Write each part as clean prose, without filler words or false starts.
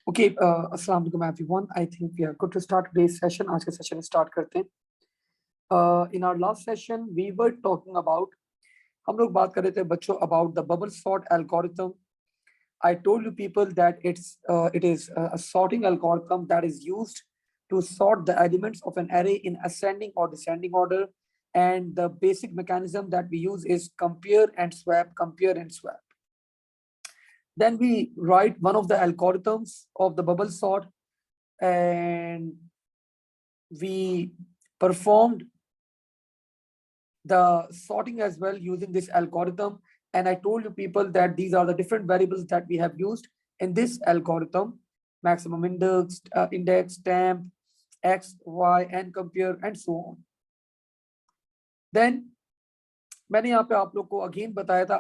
Okay, अस्सलाम वालेकुम everyone. I think we are good to start today's session. आज के session start करते हैं. In our last session, we were talking about हम लोग बात कर रहे थे बच्चों about the bubble sort algorithm. I told you people that it is a sorting algorithm that is used to sort the elements of an array in ascending or descending order. And the basic mechanism that we use is compare and swap, compare and swap. Then we write one of the algorithms of the bubble sort, and we performed the sorting as well using this algorithm. And I told you people that these are the different variables that we have used in this algorithm: maximum index, temp, x, y, and compare, and so on. Then मैंने यहाँ पे आप लोग को again बताया था,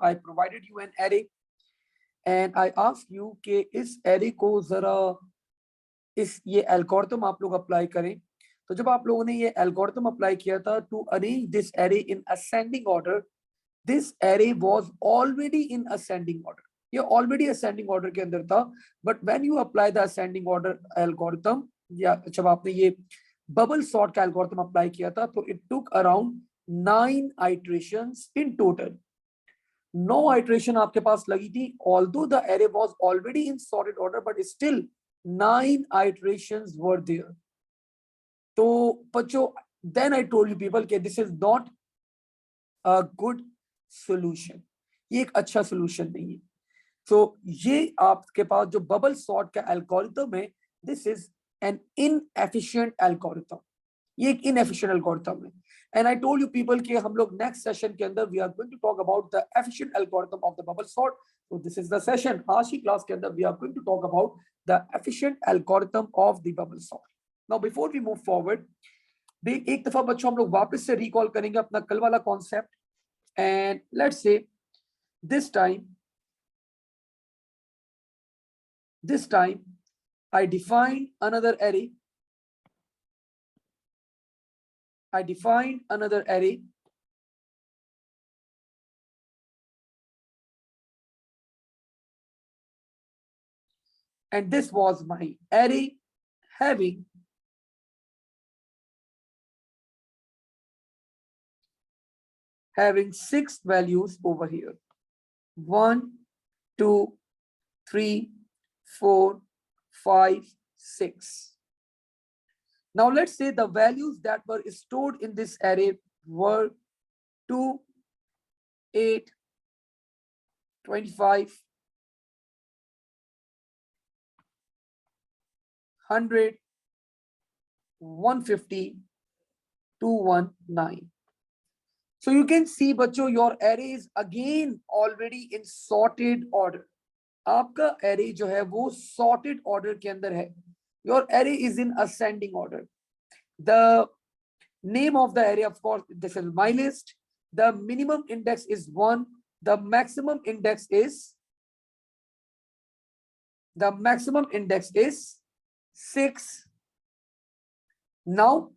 I provided you an array, and I asked you कि इस array को जरा ये एल्गोरिथम आप लोग अप्लाई करें. तो जब आप लोगों ने ये एल्गोरिथम अप्लाई किया था to arrange this array in ascending order, this array was already in ascending order. ये ऑलरेडी असेंडिंग ऑर्डर के अंदर था, but when you apply the ascending order algorithm, या जब आपने ये बबल सॉर्ट का एल्गोरिथम अप्लाई किया था, तो it took around 9 iterations in total. 9 iteration आपके पास लगी थी, although the array was already in sorted order, but still 9 iterations were there. तो बच्चों, then I told you people कि this is not a good solution. ये एक अच्छा solution नहीं है. So ये आपके पास जो bubble sort का algorithm है, this is an inefficient algorithm. ये एक inefficient algorithm है. And I told you people कि हम लोग next session के अंदर we are going to talk about the efficient algorithm of the bubble sort. So this is the session. आज की class के अंदर we are going to talk about the efficient algorithm of the bubble sort. Now before we move forward, एक दफा बच्चों हम लोग वापस से recall करेंगे अपना कल वाला concept. And let's say this time I defined another array. And this was my array having having 6 values over here: 1, 2, 3, 4, 5, 6. Now let's say the values that were stored in this array were 2, 8, 25, 100, 150, 219. So you can see बच्चों, your array is again already in sorted order. आपका array जो है वो sorted order के अंदर है. Your array is in ascending order. The name of the array, of course, this is my list. The minimum index is 1. The maximum index is 6. Now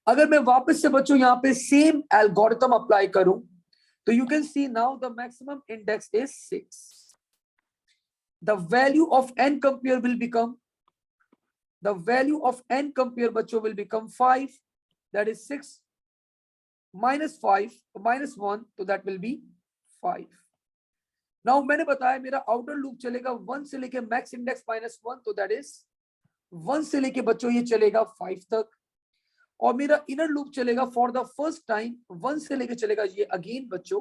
अगर मैं वापस से बच्चों यहाँ पे सेम एल्गोरिथम अप्लाई करूं, तो you can see now the maximum index is 6. The value of n compare will become बच्चों will become 5. That is 6 minus 5 minus 1, तो दैट विल बी 5. नाउ मैंने बताया मेरा आउटर लूप चलेगा 1 से लेके मैक्स इंडेक्स -1, तो दैट इज 1 से लेके बच्चों ये चलेगा 5 तक. और मेरा इनर लूप चलेगा फॉर द फर्स्ट टाइम 1 से लेके चलेगा ये अगेन बच्चों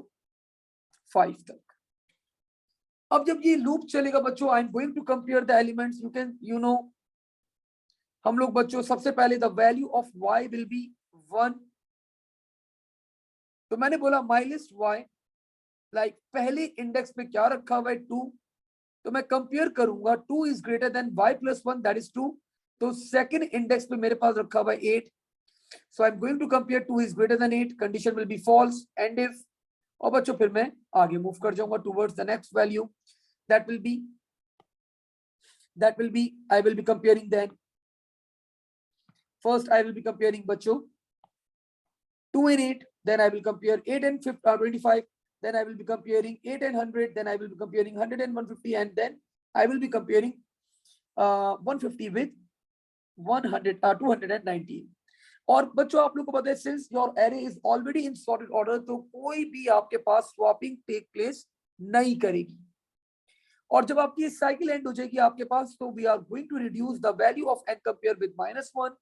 5 तक. अब जब ये लूप चलेगा बच्चों, I am going to compare the elements. You know हम लोग बच्चों सबसे पहले the value of y will be 1. तो मैंने बोला माई लिस्ट y, लाइक पहले इंडेक्स पे क्या रखा हुआ है 2, तो मैं कंपेयर करूंगा 2 is greater then y + 1, that is 2. तो सेकंड इंडेक्स पे मेरे पास रखा हुआ है 8. So I'm going to compare 2 is greater than 8. Condition will be false. And if, और बच्चों फिर मैं आगे मूव कर जाऊंगा towards the next value. That will be I will be comparing then. First I will be comparing बच्चों 2 and 8. Then I will compare 8 and 25. Then I will be comparing 8 and 100. Then I will be comparing 100 and 150. And then I will be comparing 150 with 219. और बच्चों आप लोग को पता है since your array is already in sorted order, तो कोई भी आपके पास स्वैपिंग टेक प्लेस नहीं करेगी। और जब आपकी साइकिल एंड हो जाएगी आपके पास, तो we are going to reduce the value of n compare with -1।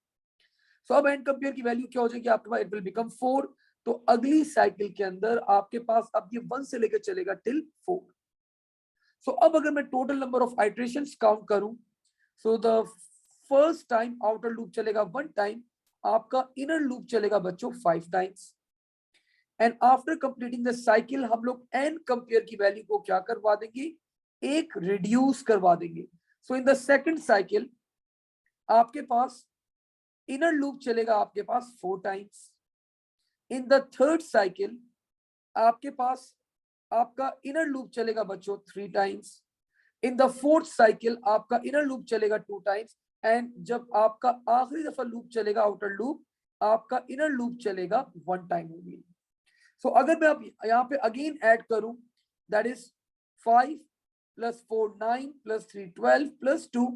So अब एन कंपेयर की वैल्यू क्या हो जाएगी आपके पास, इट विल बिकम 4। तो अगली साइकिल के अंदर आपके पास अब ये 1 से लेकर चलेगा टिल 4। सो अब अगर मैं total number of iterations count करूं, so the first time outer loop चलेगा 1 टाइम, आपका इनर लूप चलेगा बच्चों 5 times. And after completing the cycle हम लोग एन कंपेयर की वैल्यू को क्या करवा देंगे, एक रिड्यूस करवा देंगे। सो इन द सेकंड साइकिल आपके पास इनर लूप चलेगा आपके पास 4 times. In the third cycle आपके पास आपका इनर लूप चलेगा बच्चों 3 times. In the fourth cycle आपका इनर लूप चलेगा 2 टाइम्स। एंड जब आपका आखिरी दफा लूप चलेगा आउटर लूप, आपका इनर लूप चलेगा 1 टाइम होगी। सो अगर मैं अब यहाँ पे अगेन ऐड करूं, that is 5 + 4 9 + 3 12 + 2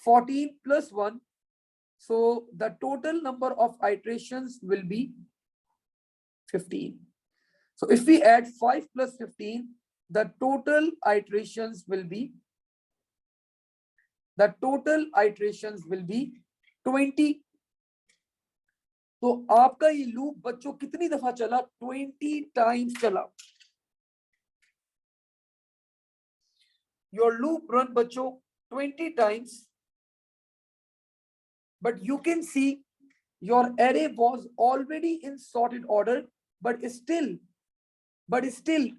14 + 1. So the total number of iterations will be 15. So if we add 5 + 15, the total iterations will be 20. तो आपका ये लूप बच्चों कितनी दफा चला, 20 टाइम्स चला। Your loop run बच्चों 20 times, but you can see your array was already in sorted order, but still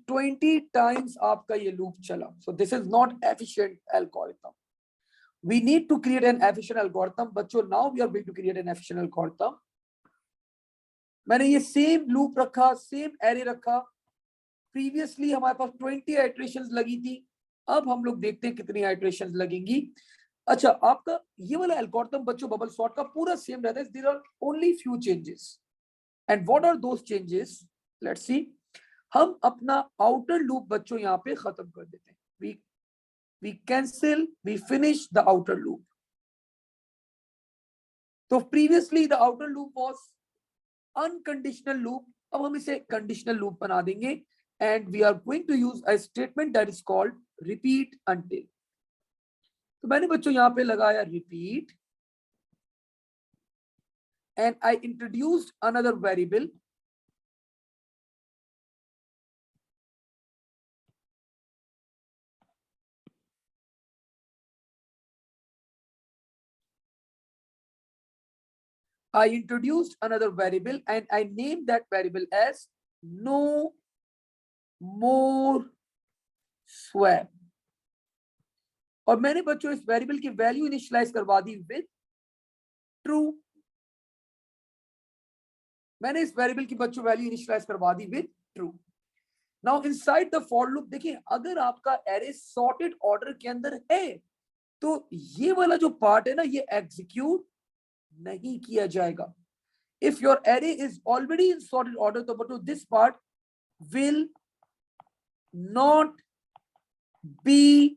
20 times आपका ये loop चला. So this is not efficient algorithm. We need to create an efficient algorithm. बच्चों now we are going to create an efficient algorithm. मैंने ये same loop रखा, same array रखा। Previously हमारे पास 20 iterations लगी थी, अब हम लोग देखते हैं कितनी आइटरेशंस लगेंगी। अच्छा, आपका ये वाला एल्गोरिथम बच्चों बबल सॉर्ट का पूरा सेम रहता है, there are only few changes. And what are those changes, let's see. हम अपना आउटर लूप बच्चों यहाँ पे खत्म कर देते हैं। We cancel, we finish the outer loop. तो previously the outer loop was unconditional loop, अब हम इसे कंडीशनल लूप बना देंगे। And we are going to use a statement that is called repeat until. तो मैंने बच्चों यहां पे लगाया repeat, and I introduced another variable and I named that variable as no more swap। और मैंने बच्चों इस वेरिएबल की वैल्यू इनिशियलाइज करवा दी विद ट्रू। मैंने इस वेरिएबल की बच्चों वैल्यू इनिशियलाइज करवा दी with true. Now inside the for loop देखिए, अगर आपका एरे सॉर्टेड ऑर्डर के अंदर है तो ये वाला जो पार्ट है ना, ये एग्जीक्यूट नहीं किया जाएगा। If your array is already in sorted order, तो बच्चों this part will not be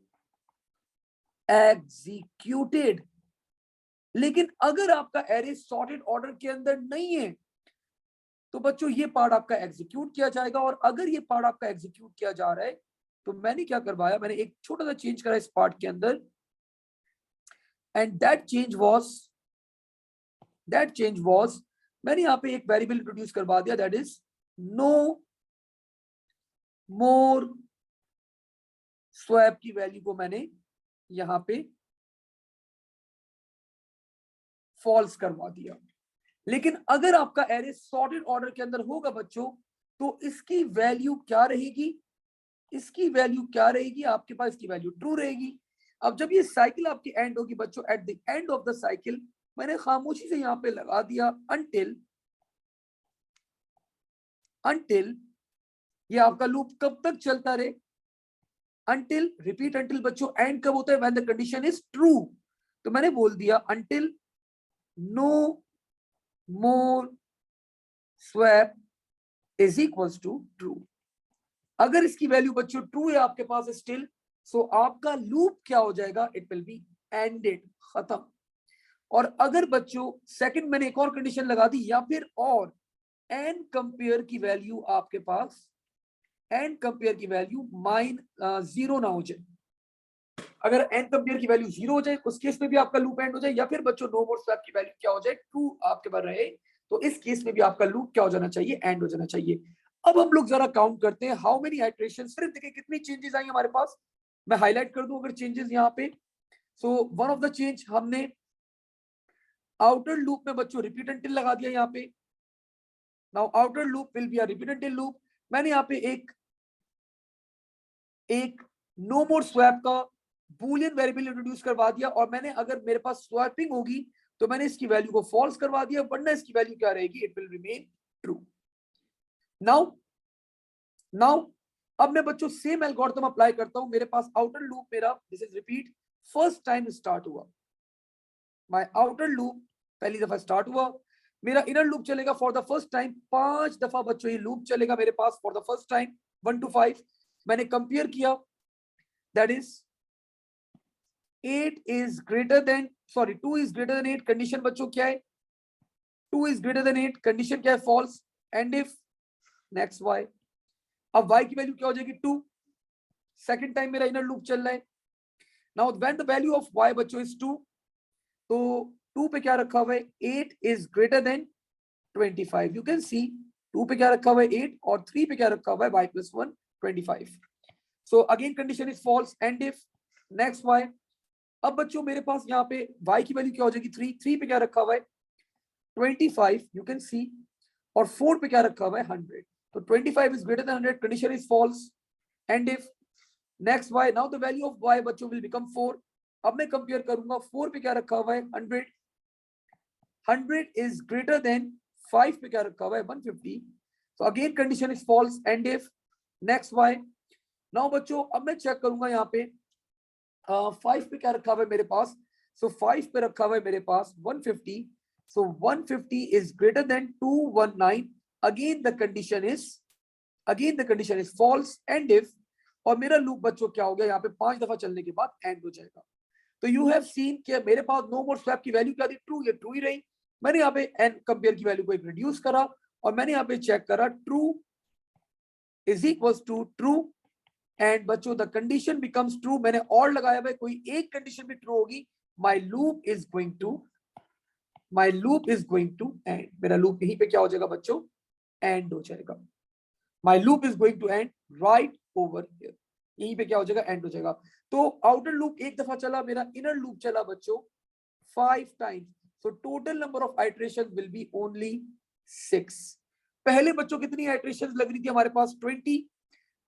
executed. लेकिन अगर आपका एरे सॉर्टेड ऑर्डर के अंदर नहीं है तो बच्चों ये पार्ट आपका एग्जीक्यूट किया जाएगा। और अगर ये पार्ट आपका एग्जीक्यूट किया जा रहा है, तो मैंने क्या करवाया, मैंने एक छोटा सा चेंज करा इस पार्ट के अंदर। एंड दैट चेंज वाज मैंने यहाँ पे एक वेरिएबल इंट्रोड्यूस करवा दिया, that is no more swap की वैल्यू को मैंने यहाँ पे फॉल्स करवा दिया। लेकिन अगर आपका एरे सॉर्टेड ऑर्डर के अंदर होगा बच्चों, तो इसकी वैल्यू क्या रहेगी, आपके पास इसकी वैल्यू ट्रू रहेगी। अब जब ये साइकिल आपकी एंड होगी बच्चों, at the end of the cycle मैंने खामोशी से यहाँ पे लगा दिया अंटिल ये आपका लूप कब तक चलता रहे, अंटिल रिपीट अंटिल बच्चों एंड कब होता है, when the condition is true. तो मैंने बोल दिया until no more swap is equals to true. अगर इसकी वैल्यू बच्चों ट्रू है आपके पास स्टिल, सो आपका लूप क्या हो जाएगा, इट विल बी एंडेड, खत्म। और अगर बच्चों सेकंड मैंने एक और कंडीशन लगा दी, या फिर और एन कंपेयर की वैल्यू आपके पास, एन कंपेयर की वैल्यू जीरो ना हो जाए, अगर एन कंपेयर की वैल्यू जीरो हो जाए उस केस में भी आपका लूप एंड हो जाए, या फिर बच्चों नो मोर स्वैप की वैल्यू क्या हो जाए, ट्रू आपके पास रहे, तो इस केस में भी आपका लूप क्या हो जाना चाहिए, एंड हो जाना चाहिए। अब हम लोग जरा काउंट करते हैं हाउ मेनी आइटरेशन, सिर्फ देखिए कितनी चेंजेस आई हमारे पास। मैं हाईलाइट कर दूं अगर चेंजेस यहाँ पे, so one of the change हमने आउटर लूप में बच्चों रिपीट अंटिल लगा दिया यहाँ पे। Now outer loop will be a repeat until loop. मैंने यहाँ पे एक नो मोर स्वैप का बूलियन वेरिएबल इंट्रोड्यूस करवा दिया, और मैंने अगर मेरे पास स्वैपिंग होगी तो मैंने इसकी वैल्यू को फॉल्स करवा दिया, वरना इसकी वैल्यू क्या रहेगी, it will remain true. Now now अब मैं बच्चों सेम एल्गोरिथम अप्लाई करता हूं, मेरे पास आउटर लूप मेरा this is repeat first time start हुआ, माय आउटर लूप पहली दफा स्टार्ट हुआ, मेरा इनर लूप चलेगा फॉर द फर्स्ट टाइम 5 दफा बच्चों ये लूप चलेगा मेरे पास for the first time 1 to 5। मैंने कंपेयर किया, that is 8 is greater than, sorry 2 is greater than 8, condition बच्चों क्या है, 2 is greater than 8, कंडीशन क्या है, false. And if next y, अब y की वैल्यू क्या हो जाएगी 2, सेकंड टाइम मेरा इनर लूप चल रहा है। Now when the value of y बच्चों इज 2, तो 2 पे क्या रखा हुआ है, 8 is greater than 25, you can सी 2 पे क्या रखा हुआ है 8, और 3 पे क्या रखा हुआ है y plus 1 25। So again condition is false, and if next y, अब बच्चों मेरे पास यहाँ पे y की वैल्यू क्या हो जाएगी 3, 3 पे क्या रखा हुआ है 25, यू कैन सी, और 4 पे क्या रखा हुआ है 100, तो 25 is greater than 100, condition is false. And if next y, now the value of y बच्चों विल बिकम 4, अब मैं कंपेयर करूंगा 4 पे क्या रखा हुआ है 100, 100 इज ग्रेटर देन 5 पे क्या रखा हुआ है 150, तो again condition is false. And if next y, now बच्चों अब मैं चेक करूंगा यहाँ पे 5 पे क्या रखा हुआ है मेरे पास, सो 5 पे रखा हुआ है मेरे पास 150, so 150 is greater than 219, again the condition is false. And if, और मेरा लूप बच्चों क्या हो गया यहाँ पे 5 दफा चलने के बाद एंड हो जाएगा। तो यू हैव सीन कि मेरे पास नो मोर स्वैप की वैल्यू क्या थी, ट्रू, ये ट्रू ही रही। मैंने यहाँ पे एन कंपेयर की वैल्यू को एक रिड्यूस करा, और मैंने यहाँ पे चेक करा true is equal to true, and बच्चों द कंडीशन बिकम्स ट्रू, मैंने और लगाया भाई कोई एक कंडीशन भी ट्रू होगी, my loop is going to end, मेरा लूप यहीं पे क्या हो जाएगा बच्चों, एंड हो जाएगा। My loop is going to end right over here, यहीं पे क्या हो जाएगा, एंड हो जाएगा। तो आउटर लूप एक दफा चला, मेरा इनर लूप चला बच्चों 5 times, so total number of iteration will be only 6। पहले बच्चों कितनी आइटरेशन लग रही थी हमारे पास 20,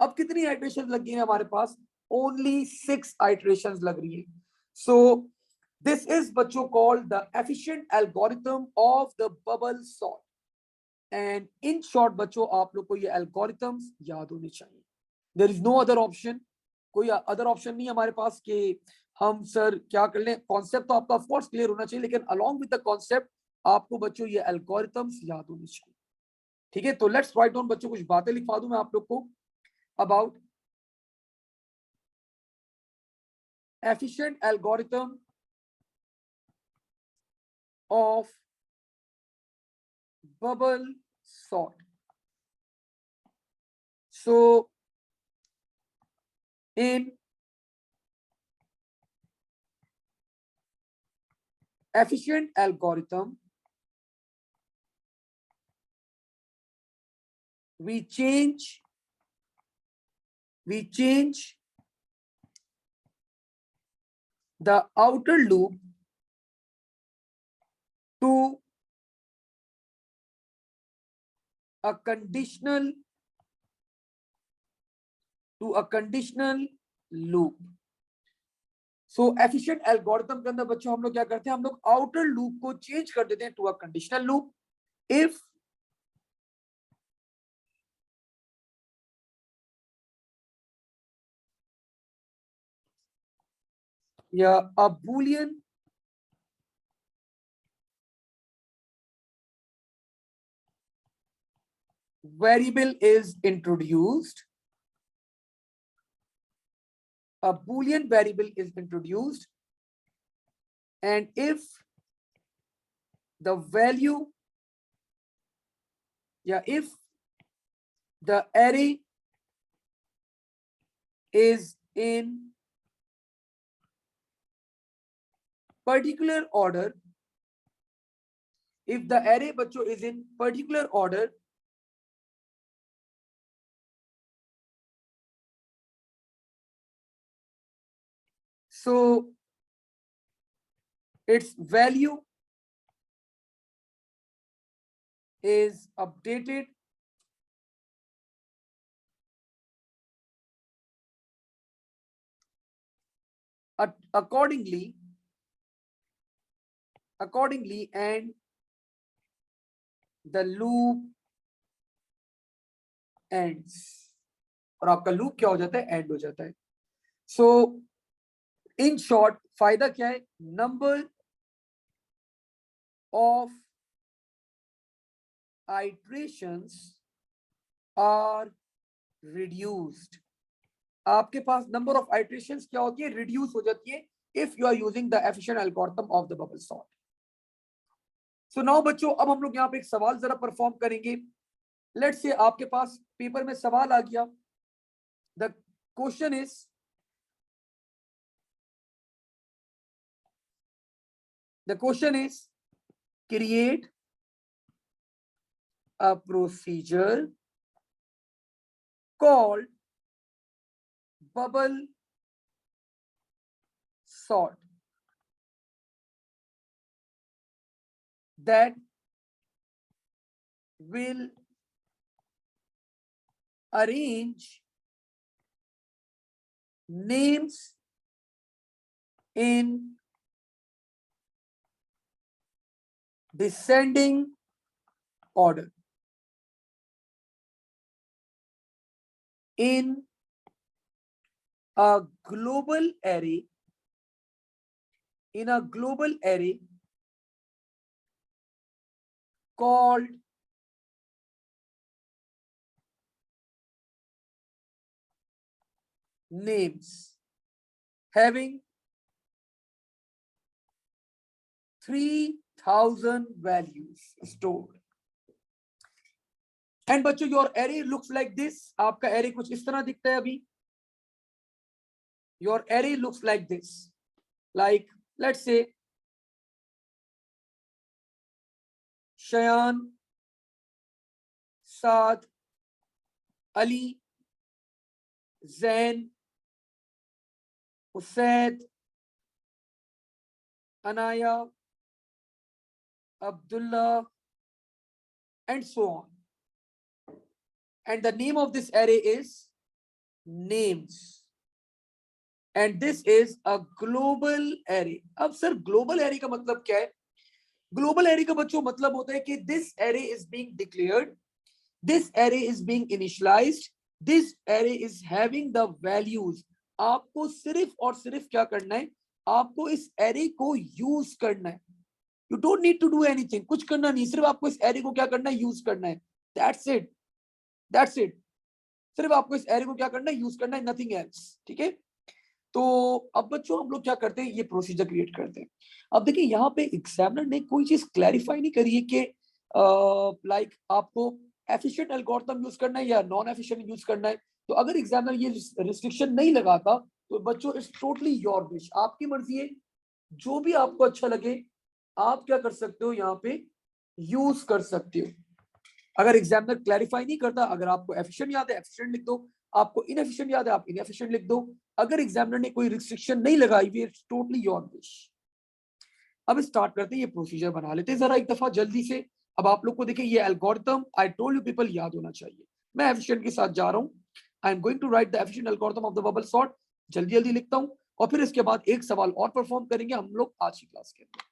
अब कितनी आइटरेशन लग गई है हमारे पास, ओनली 6 आइटरेशन लग रही है। सो दिस इज बच्चों called the efficient algorithm of the bubble sort, and in short बच्चों आप लोग को ये एल्गोरिथम्स याद होने चाहिए, there is no other option, कोई अदर ऑप्शन नहीं हमारे पास कि हम सर क्या कर लें। कॉन्सेप्ट तो आपका ऑफ कोर्स क्लियर होना चाहिए, लेकिन अलोंग विद द कॉन्सेप्ट आपको बच्चों ये एल्गोरिथम्स याद होने चाहिए, ठीक है। तो लेट्स राइट डाउन बच्चों, कुछ बातें लिखवा दूं मैं आप लोग को about efficient algorithm of bubble sort. So in efficient algorithm, we change the outer loop to a conditional loop. So efficient algorithm के अंदर बच्चों हम लोग क्या करते हैं, हम लोग आउटर लूप को चेंज कर देते हैं to a conditional loop if या a boolean variable is introduced, a Boolean variable is introduced, and if the value, if the array is in particular order, if the array बच्चों is in particular order, so its value is updated accordingly, and the loop ends, और आपका loop क्या हो जाता है, and हो जाता है. सो इन शॉर्ट फायदा क्या है, number of iterations are reduced. आपके पास नंबर ऑफ iterations क्या होती है, रिड्यूस हो जाती है if you are using the efficient algorithm of the bubble sort. So now बच्चों, अब हम लोग यहाँ पे एक सवाल जरा परफॉर्म करेंगे. लेट्स से आपके पास पेपर में सवाल आ गया. The question is, create a procedure called bubble sort that will arrange names in descending order in a global array, called names, having 3000 values stored. And बच्चों your array looks like this. आपका array कुछ इस तरह दिखता है अभी. Your array looks like this, like let's say Shayan, Saad, Ali, Jain, Usaid, Anaya, Abdullah, and so on. And the name of this array is names. And this is a global array. अब sir global array का मतलब क्या है? Global array का बच्चों मतलब होता है कि this array is being declared, this array is being initialized, this array is having the values. आपको सिर्फ और सिर्फ क्या करना है, आपको इस array को यूज करना है. You don't need to do anything. कुछ करना नहीं, सिर्फ आपको इस एरे को क्या करना है, यूज करना है. That's it. That's it. सिर्फ आपको इस एरे को क्या करना है, यूज करना है, nothing else. ठीक है. तो अब बच्चों हम लोग क्या करते हैं, ये प्रोसीजर क्रिएट करते हैं. अब देखिए यहाँ पे एग्जामिनर ने कोई चीज क्लैरिफाई नहीं करी है कि लाइक आपको एफिशिएंट एल्गोरिथम यूज करना है या नॉन एफिशिएंट यूज करना है. तो अगर एग्जामिनर ये रिस्ट्रिक्शन नहीं लगाता तो बच्चों इट्स टोटली योर विश, आपकी मर्जी है, जो भी आपको अच्छा लगे आप क्या कर सकते हो, यहाँ पे यूज कर सकते हो. अगर एग्जामिनर क्लैरिफाई नहीं करता, अगर आपको एफिशिएंट याद है एफिशिएंट लिख दो, आपको इनएफिशिएंट याद है आप इनएफिशिएंट लिख दो. अगर एग्जामिनर ने कोई रिस्ट्रिक्शन नहीं लगाई हुई, इट्स टोटली योर विश. अब स्टार्ट करते हैं, ये प्रोसीजर बना लेते हैं जरा एक दफा जल्दी से. अब आप लोग को देखिए ये algorithm I told you people याद होना चाहिए. मैं एफिशिएंट के साथ जा रहा हूँ. I am going to write the efficient algorithm of the bubble sort. जल्दी जल्दी लिखता हूँ और फिर इसके बाद एक सवाल और परफॉर्म करेंगे हम लोग आज की क्लास के अंदर.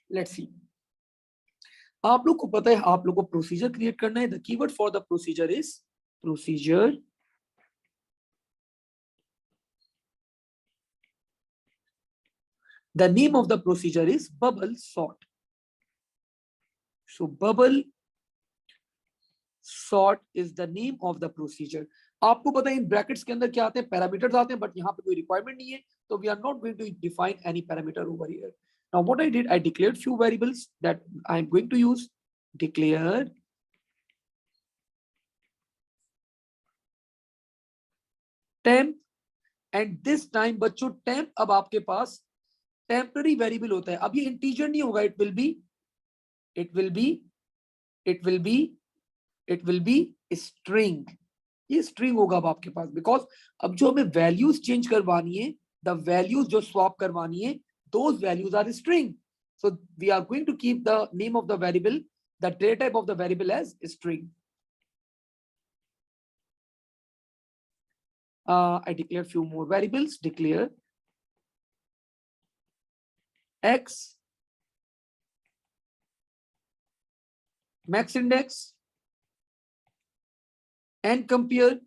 Let's see. आप लोग को पता है, आप लोग को प्रोसीजर क्रिएट करना है. The keyword for the procedure is procedure. The name of the procedure is bubble sort. So bubble sort is the name of the procedure. आपको पता है इन ब्रैकेट्स के अंदर क्या आते हैं, पैरामीटर्स आते हैं, बट यहाँ पे कोई रिक्वायरमेंट नहीं है, तो we are not going to define any parameter over here. Now what I did, I declared few variables that I am going to use. Declare temp, and this time बच्चों temp अब आपके पास temporary variable होता है. अब ये integer नहीं होगा, it will be string. ये स्ट्रिंग होगा अब आपके पास, बिकॉज अब जो हमें वैल्यूज चेंज करवानी है, द वैल्यूज जो स्वैप करवानी है, those values are string. So we are going to keep the name of the variable, the data type of the variable as string. I declare few more variables. Declare x max index and compare,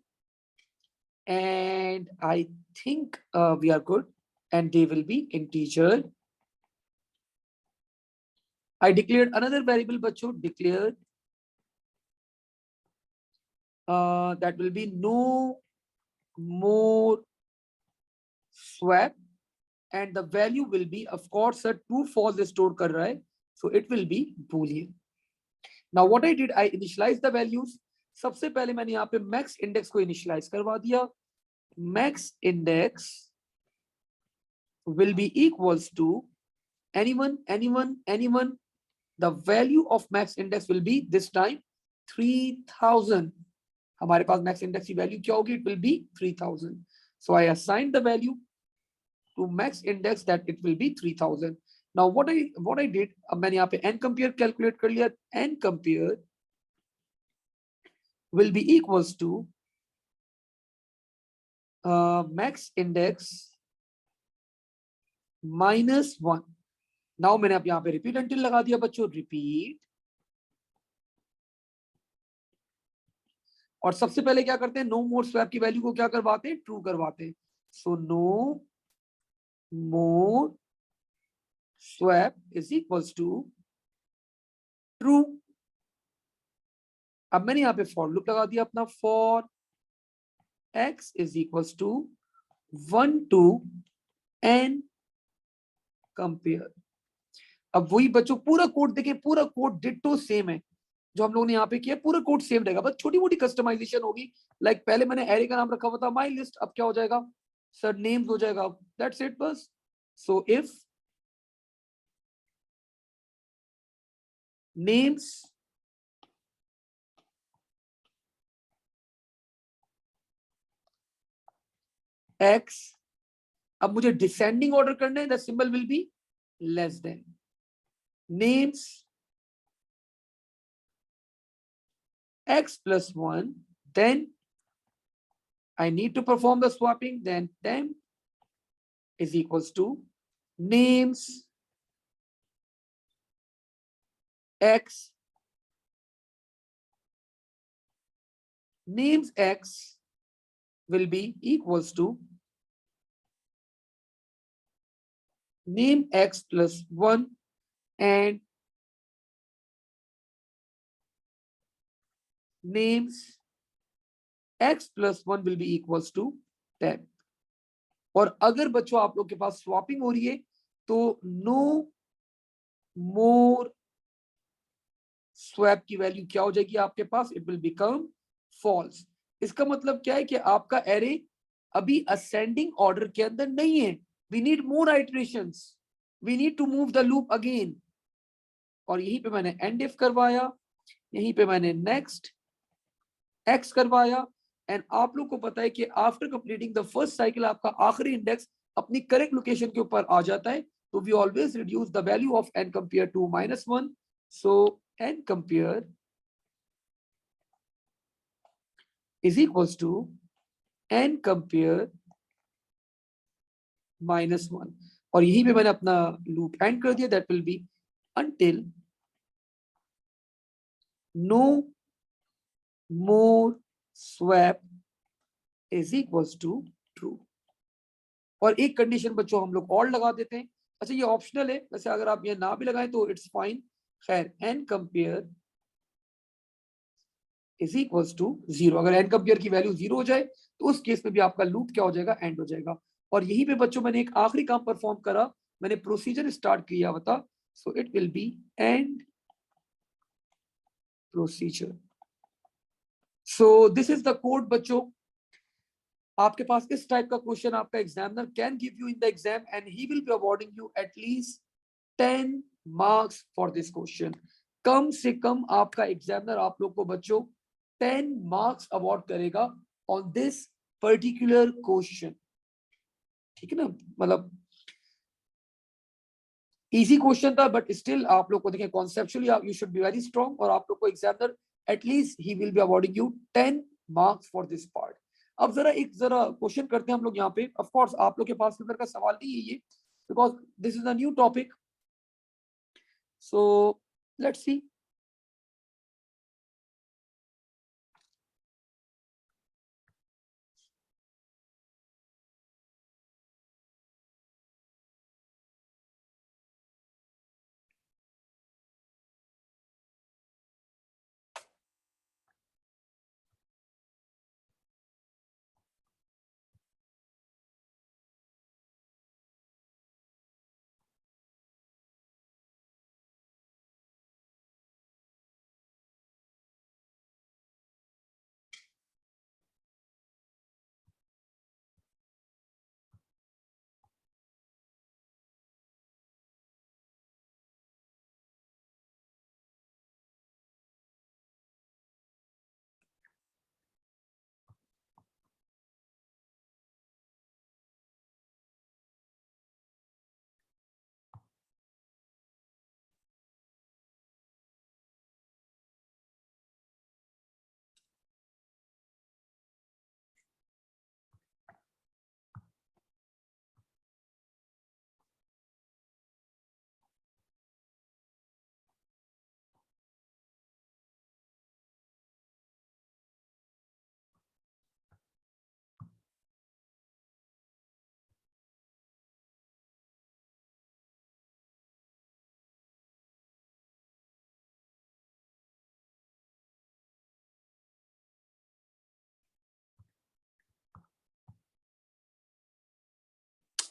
and I think we are good, and they will be integer. I declared another variable, bacho, declared that will be no more swap, and the value will be, of course, a true false store kar raha hai, so it will be boolean. Now what I did, I initialized the values. सबसे पहले मैंने यहाँ पे max index को initialise करवा दिया. Max index will be equals to anyone. The value of max index will be this time 3000. हमारे पास max index की value क्या होगी? It will be 3000. So I assigned the value to max index that it will be 3000. Now what I did, अब मैंने यहाँ पे n compare calculate कर लिया. n compare will be equals to max index -1. Now मैंने अब यहाँ पे रिपीट अंटिल लगा दिया बच्चों, रिपीट. और सबसे पहले क्या करते हैं, नो मोर स्वैप की वैल्यू को क्या करवाते हैं, ट्रू करवाते हैं. So no more swap is equals to true. अब मैंने यहाँ पे फॉर लूप लगा दिया अपना, for x is equals to 1 to n compare. अब वही बच्चों पूरा कोड देखिए, पूरा कोड डिट्टो सेम है जो हम लोगों ने यहाँ पे किया. पूरा कोड सेम रहेगा, बस छोटी मोटी कस्टमाइजेशन होगी. लाइक पहले मैंने एरे का नाम रखा हुआ था माई लिस्ट, अब क्या हो जाएगा सर, नेम्स हो जाएगा. दैट्स इट बस. सो इफ नेम्स x, अब मुझे डिसेंडिंग ऑर्डर करना है, the symbol will be less than names x plus 1, then I need to perform the swapping, then temp is equals to names x will be equals to name x plus 1, and names x plus 1 will be equals to 10. और अगर बच्चों आप लोग के पास swapping हो रही है तो नो मोर स्वैप की वैल्यू क्या हो जाएगी आपके पास, इट विल बिकम फॉल्स. इसका मतलब क्या है कि आपका एरे अभी असेंडिंग ऑर्डर के अंदर नहीं है. We need more iterations, we need to move the loop again. और यहीं पे मैंने एंड इफ करवाया, यहीं पे मैंने नेक्स्ट एक्स करवाया. एंड आप लोग को पता है कि after completing the first cycle आपका आखिरी इंडेक्स अपनी करेक्ट लोकेशन के ऊपर आ जाता है. तो we always reduce the value of n compare to -1. So n compare is equals to n compare -1. और यहीं पे मैंने अपना लूप एंड कर दिया. That will be until no more swap is equals to true. और एक कंडीशन बच्चों हम लोग और लगा देते हैं. अच्छा ये ऑप्शनल है, वैसे अगर आप ये ना भी लगाएं तो इट्स फाइन. खैर n compare is equals to 0। अगर एन कंपेयर की वैल्यू 0 हो जाए तो उस केस में भी आपका लूप क्या हो जाएगा, एंड हो जाएगा। और यहीं पे बच्चों मैंने एक आखिरी काम परफॉर्म करा, मैंने प्रोसीजर स्टार्ट किया बता, so it will be and procedure. So this is the code बच्चों। आपके पास इस टाइप का क्वेश्चन आपका examiner can give you in the exam and he will be awarding you at least 10 marks for this question. कम से कम आपका एग्जामिनर आप लोग को बच्चों 10 मार्क्स अवार्ड करेगा ऑन दिस पर्टिकुलर क्वेश्चन। ठीक है ना, मतलब इजी क्वेश्चन था बट स्टिल आप लोग को देखें conceptually you should be very strong, और आप लोग को examiner at least he will be awarding you 10 marks for this part. अब जरा क्वेश्चन करते हैं हम लोग यहाँ पे। ऑफ कोर्स आप लोग के पास अंदर का सवाल नहीं है ये, because this is a new topic. So let's see.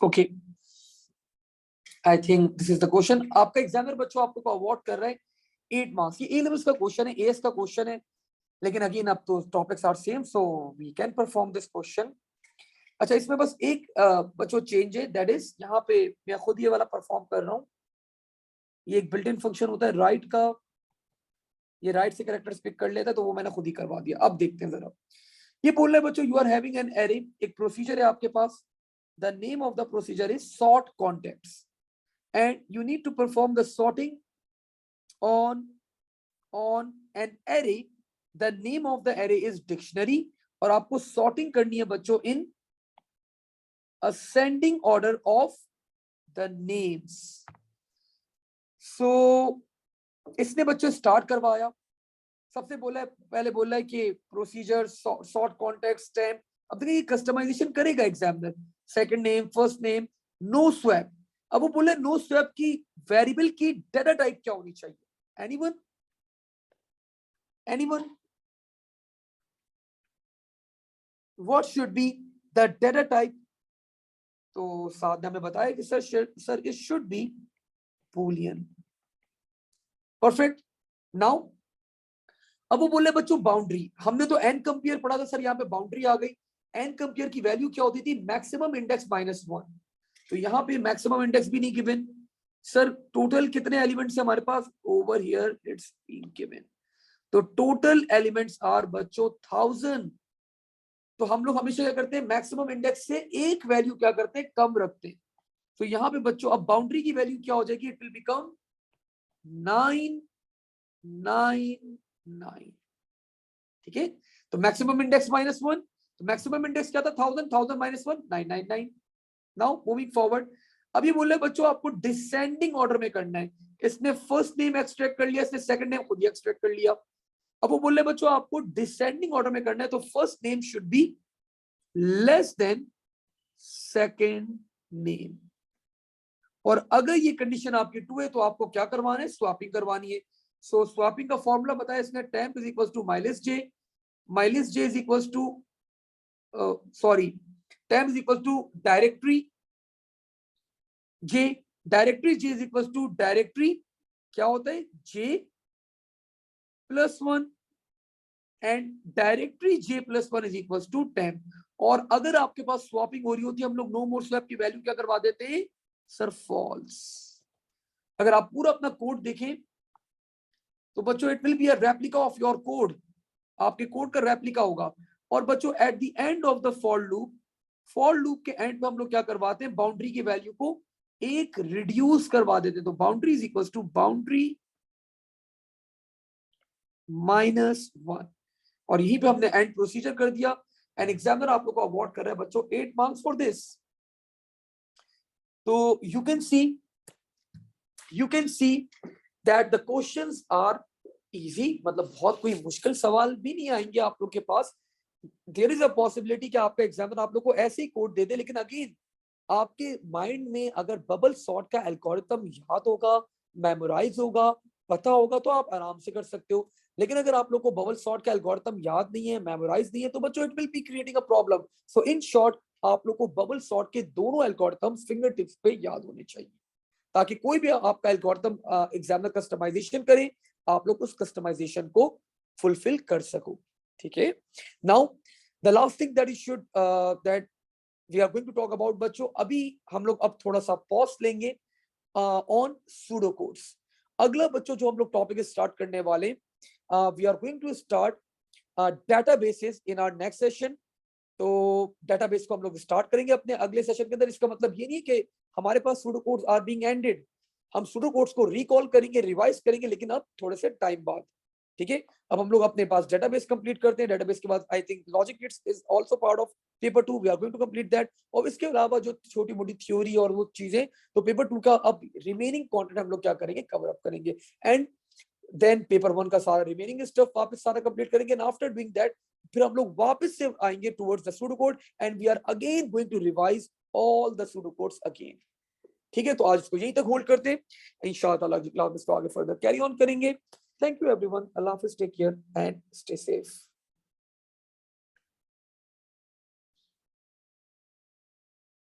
Okay, I think this is the question. आपका एग्जामिनर बच्चों आप लोग को अवार्ड कर रहे हैं 8 मार्क्स। ये ए लेवल्स का क्वेश्चन है, एएस का क्वेश्चन है, लेकिन अगेन अब तो topics are same, so we can perform this question. अच्छा, इसमें बस एक बच्चों चेंज है, दैट इज यहाँ पे मैं खुद ये वाला परफॉर्म कर रहा हूँ। ये एक बिल्ट इन फंक्शन होता है राइट का, ये राइट से कैरेक्टर्स पिक कर लेता है, तो वो मैंने खुद ही करवा दिया। अब देखते हैं जरा। ये बोल रहे हैं बच्चों, you are having an array, एक प्रोसीजर है आपके पास। The name of the procedure is sort contacts and you need to perform the sorting on an array. The name of the array is dictionary, और आपको sorting करनी है बच्चों इन ascending order of the names. So इसने बच्चों start करवाया, सबसे बोला है, पहले बोला है कि प्रोसीजर सॉर्ट कॉन्टेक्स्ट स्टैम्प। अब देखिए कस्टमाइजेशन करेगा examiner, second name first name no swap. अब वो बोले नो स्वैप की वेरिएबल की डेटा टाइप क्या होनी चाहिए? Anyone what should be the data type? तो साधना में बताया कि sir it should be boolean. Perfect. Now अब वो बोले बच्चों बाउंड्री, हमने तो एन कंपेयर पढ़ा था सर, यहाँ पे बाउंड्री आ गई। एन कंपेयर की वैल्यू क्या होती थी? Maximum index -1। तो यहाँ पे मैक्सिमम इंडेक्स भी नहीं गिवन। सर टोटल कितने एलिमेंट्स है हमारे पास? Over here it's been given. तो टोटल एलिमेंट्स आर बच्चों 1000। तो हम लोग हमेशा क्या करते हैं? मैक्सिमम इंडेक्स से एक वैल्यू क्या करते हैं? कम रखते हैं। तो यहाँ पे बच्चों अब बाउंड्री की वैल्यू क्या हो जाएगी? It will become 999। ठीक है, तो मैक्सिमम इंडेक्स -1, तो मैक्सिमम इंडेक्स क्या था? 1000, 1000 -1 999। नाउ मूविंग फॉरवर्ड, अब ये बोल रहे बच्चों आपको डिसेंडिंग ऑर्डर में करना है। इसने फर्स्ट नेम एक्सट्रैक्ट कर लिया, इसने सेकंड नेम खुद ही एक्सट्रैक्ट कर लिया। अब वो बोल रहे बच्चों आपको डिसेंडिंग ऑर्डर में करना है, तो first name should be less than second name. और अगर ये कंडीशन आपकी ट्रू है तो आपको क्या करवाना है, स्वैपिंग करवानी है। सो स्वैपिंग का फॉर्मूला बताया इसने, temp is equal to minus J is equal to sorry temp is equal to directory J is equal to directory क्या होता है, J plus one and directory J plus one is equal to temp. और अगर आपके पास swapping हो रही होती है, हम लोग नो मोर स्वैप की वैल्यू क्या करवा देते हैं सर, फॉल्स। अगर आप पूरा अपना कोड देखें तो बच्चों it will be a replica of your code, आपके कोड का रेप्लिका होगा। और बच्चों at the end of the for loop के एंड में हम लोग क्या करवाते हैं, बाउंड्री की वैल्यू को एक रिड्यूस करवा देते हैं। तो boundary is equal to boundary -1 और यहीं पे हमने एंड प्रोसीजर कर दिया। एंड एग्जामिनर आप लोग को अवार्ड कर रहा है बच्चों 8 मार्क्स फॉर दिस। तो you can see that the questions are easy, मतलब बहुत कोई मुश्किल सवाल भी नहीं आएंगे आप लोग के पास। देयर इज अ पॉसिबिलिटी कि आपका एग्जामिनर आप लोग को ऐसे ही कोड दे दे, लेकिन अगेन आपके माइंड में अगर बबल सॉर्ट का एल्गोरिथम याद होगा, मेमोराइज होगा, पता होगा तो आप आराम से कर सकते हो। लेकिन अगर आप लोग को बबल सॉर्ट का एल्गोरिथम याद नहीं है, मेमोराइज नहीं है, तो बच्चों it will be creating a problem. So in short आप लोग को बबल सॉर्ट के दोनों एल्गोरिथम्स फिंगर टिप्स पे याद होने चाहिए, ताकि कोई भी आपका एल्गोरिथम एग्जामिनर कस्टमाइजेशन करे, आप लोग उस कस्टमाइजेशन को फुलफिल कर सको। ठीक है, now the last thing that you should that we are going to talk about बच्चों, अभी हम लोग अब थोड़ा सा पॉज लेंगे ऑन सूडो कोड्स। अगला बच्चों जो हम लोग टॉपिक स्टार्ट करने वाले, we are going to start databases in our next session. तो डेटाबेस को हम लोग स्टार्ट करेंगे अपने अगले सेशन के अंदर। इसका मतलब ये नहीं कि हमारे पास pseudo codes are being ended, हम सूडो कोड्स को रिकॉल करेंगे, रिवाइज करेंगे, लेकिन अब थोड़े से टाइम बाद। ठीक है, अब हम लोग अपने पास डेटाबेस कंप्लीट करते हैं। डेटाबेस के बाद I think logic gates is also part of paper 2, we are going to complete that. और इसके अलावा जो छोटी मोटी थ्योरी और वो चीजें, तो पेपर 2 का अब रिमेनिंग कंटेंट हम लोग क्या करेंगे, कवर अप करेंगे। एंड देन पेपर 1 का सारा रिमेनिंग स्टफ वापस सारा कंप्लीट करेंगे। एंड आफ्टर डूइंग दैट फिर हम लोग वापस से आएंगे towards the pseudo code and we are again going to revise all the pseudo codes again. ठीक है, तो आज इसको यहीं तक होल्ड करते हैं, इंशाअल्लाह अगली क्लास में इसको आगे फर्दर कैरी ऑन करेंगे। थैंक यू एवरीवन, अल्लाह हाफिज, take care and stay safe.